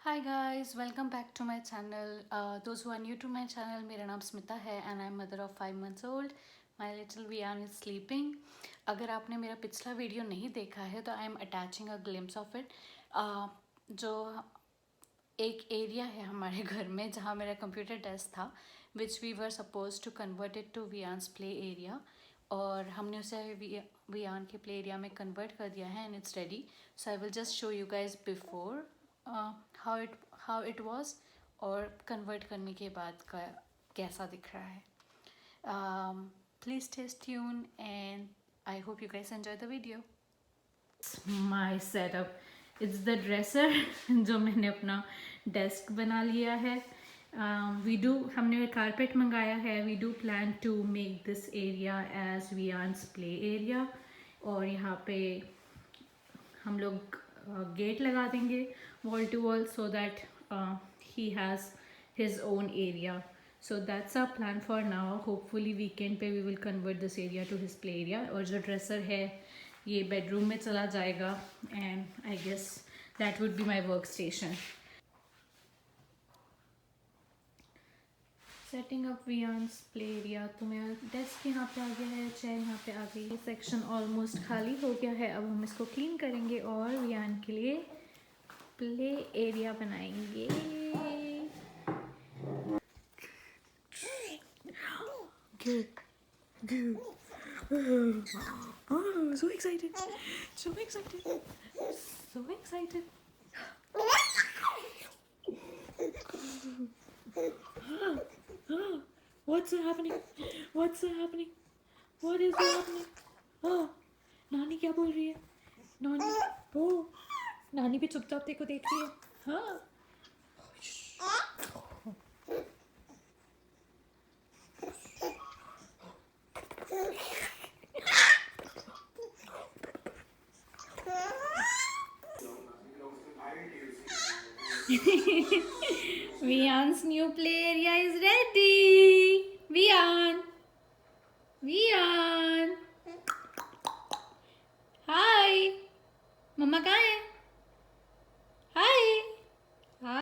Hi guys, welcome back to my channel. Those who are new to my channel, मेरा नाम स्मिता है and I'm mother of 5 months old. My little Vian is sleeping. अगर आपने मेरा पिछला video नहीं देखा है तो I am attaching a glimpse of it. जो एक एरिया है हमारे घर में जहाँ मेरा कंप्यूटर डेस्क था, which we were suppose to convert it to Viaan's play area, और हमने उसे वियान के प्ले एरिया में कन्वर्ट कर दिया है and it's ready. So I will just show you guys before how it was, और कन्वर्ट करने के बाद का कैसा दिख रहा है. Please stay tune and I hope you guys enjoy the video. My setup it's the dresser जो मैंने अपना डेस्क बना लिया है. हमने कारपेट मंगाया है. We do plan to make this area as Viaan's play area, और यहाँ पे हम लोग गेट लगा देंगे wall to wall so that he has his own area. So that's our plan for now. Hopefully weekend पे we will convert this area to his play area. और जो ड्रेसर है ये बेडरूम में चला जाएगा and I guess that would be my work station. Setting up Viaan's play area. तो मेरा डेस्क यहाँ पे आ गया है, चेयर यहाँ पे आ गई. ये सेक्शन ऑलमोस्ट खाली हो गया है. अब हम इसको क्लीन करेंगे और वियान के लिए प्ले एरिया बनाएंगे. Oh, so excited. So excited. So excited. What's happening? What's happening? What is happening? Oh, नानी क्या बोल रही है? नानी, ओ, नानी भी चुपचाप तेरे को देख रही है. हाँ. Vian's new play area is ready. Vian. Vian. Hi. मम्मा कहाँ है? Hi. Hi.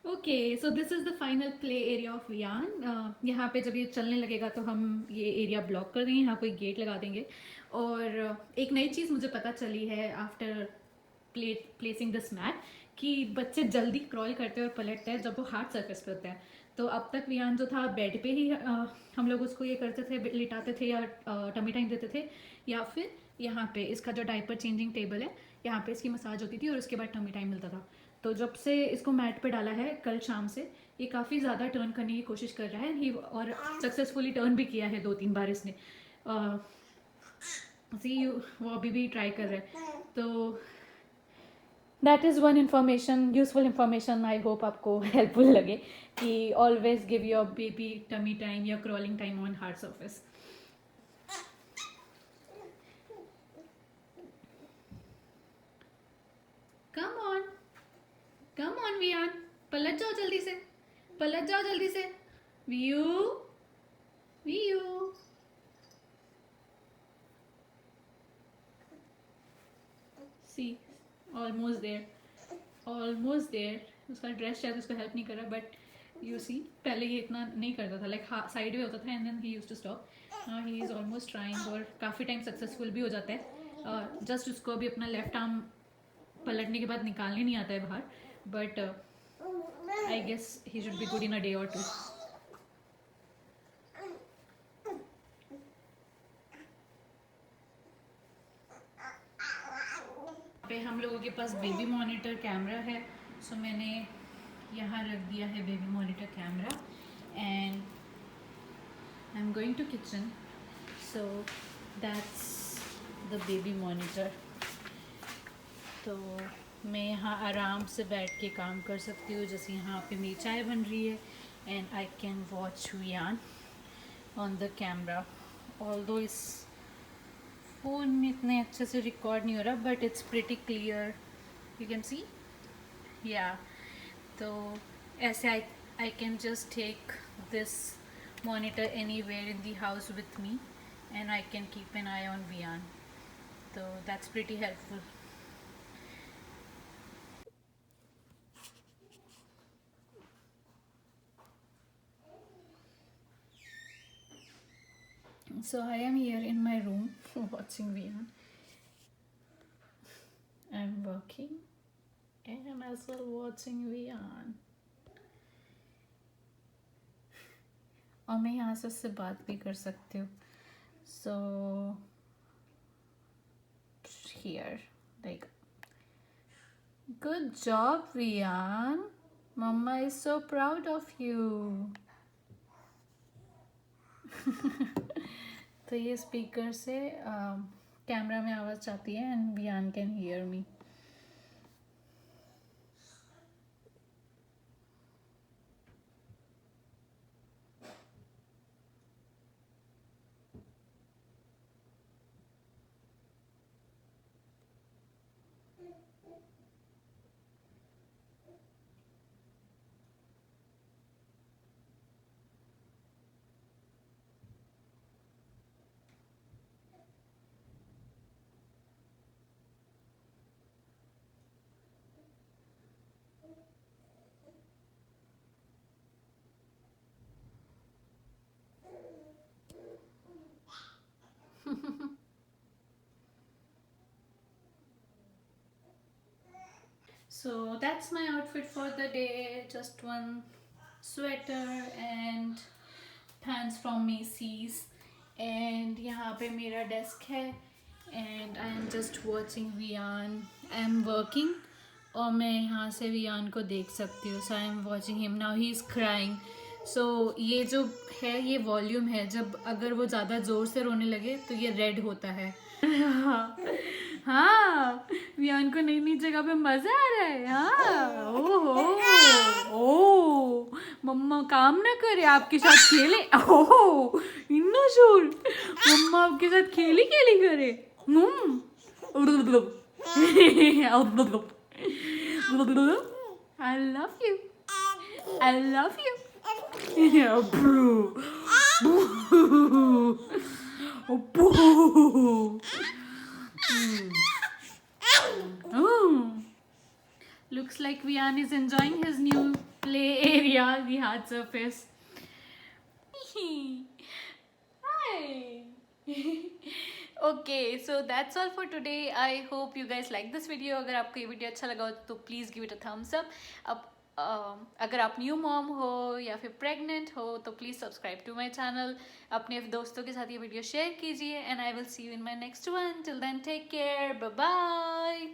Okay, so this is the final play area of Viaan. यहाँ पे जब ये चलने लगेगा तो हम ये एरिया ब्लॉक कर देंगे, यहाँ कोई गेट लगा देंगे. और एक नई चीज़ मुझे पता चली है आफ्टर प्लेसिंग दिस मैट, कि बच्चे जल्दी क्रॉल करते हैं और पलटते हैं जब वो हार्ड सर्फेस पे होते हैं. तो अब तक वियान जो था बेड पे ही हम लोग उसको ये करते थे, लिटाते थे या टमी टाइम देते थे, या फिर यहाँ पे इसका जो डायपर चेंजिंग टेबल है यहाँ पे इसकी मसाज होती थी और उसके बाद टमी टाइम मिलता था. तो जब से इसको मैट पे डाला है कल शाम से, ये काफ़ी ज़्यादा टर्न करने की कोशिश कर रहा है. और सक्सेसफुली टर्न भी किया है 2-3 बार इसने. वो अभी भी ट्राई कर रहा है. तो that is one information, useful information. I hope आपको हेल्पफुल लगे कि always give your baby tummy time या crawling time on hard surface. Come on Viaan, पलट जाओ जल्दी से, पलट जाओ जल्दी से. वियू, वियू. See, almost there, almost there. उसका ड्रेस शायद उसको हेल्प नहीं कर रहा, बट यू सी, पहले ये इतना नहीं करता था, लाइक साइड में होता था and then he used to stop. Now he is almost trying और काफ़ी टाइम सक्सेसफुल भी हो जाता है. जस्ट उसको अभी अपना लेफ्ट आर्म पलटने के बाद निकालने नहीं आता है बाहर, but I guess he should be good in a day or 2. पे हम लोगों के पास बेबी मॉनिटर कैमरा है, सो मैंने यहाँ रख दिया है baby monitor camera. And I am going to kitchen, so that's the baby monitor. तो मैं यहाँ आराम से बैठ के काम कर सकती हूँ, जैसे यहाँ पे मेरी चाय बन रही है and I can watch Viaan on the camera. Although इस फ़ोन में इतने अच्छे से रिकॉर्ड नहीं हो रहा, but it's pretty clear, you can see. या तो ऐसे I can just take this monitor anywhere in the house with me and I can keep an eye on Vian. So that's pretty helpful. So I am here in my room watching Vian. I'm working and I'm as well watching Vian. और मैं यहाँ से उससे बात भी कर सकती हूँ. So here, like, good job Vian, Mama is so proud of you. तो ये स्पीकर से कैमरा में आवाज़ जाती है and Vian can hear me. So that's my outfit for the day. Just one sweater and pants from Macy's. And यहाँ पे मेरा desk है and I am just watching Vian. I am working और मैं यहाँ से Vian को देख सकती हूँ. So I am watching him now. He is crying. So ये जो है ये वॉल्यूम है. जब अगर वो ज़्यादा ज़ोर से रोने लगे तो ये रेड होता है. हाँ, वियान को नई नई जगह पे मजा आ रहा है. हाँ, ओहो, ओ, मम्मा काम ना करे आपके साथ खेले. ओहो, इन्ना शोर. मम्मा आपके साथ खेली खेली करे. I love you. I love you. Yeah, bro. Boo. Oh, looks like Vian is enjoying his new play area, the hard surface. Hi. Okay, so that's all for today. I hope you guys like this video. अगर आपको ये video अच्छा लगा हो तो please give it a thumbs up. अब अगर आप न्यू मॉम हो या फिर प्रेग्नेंट हो तो please subscribe to my channel. अपने दोस्तों के साथ ये वीडियो शेयर कीजिए and I will see you in my next one. Till then take care, bye bye.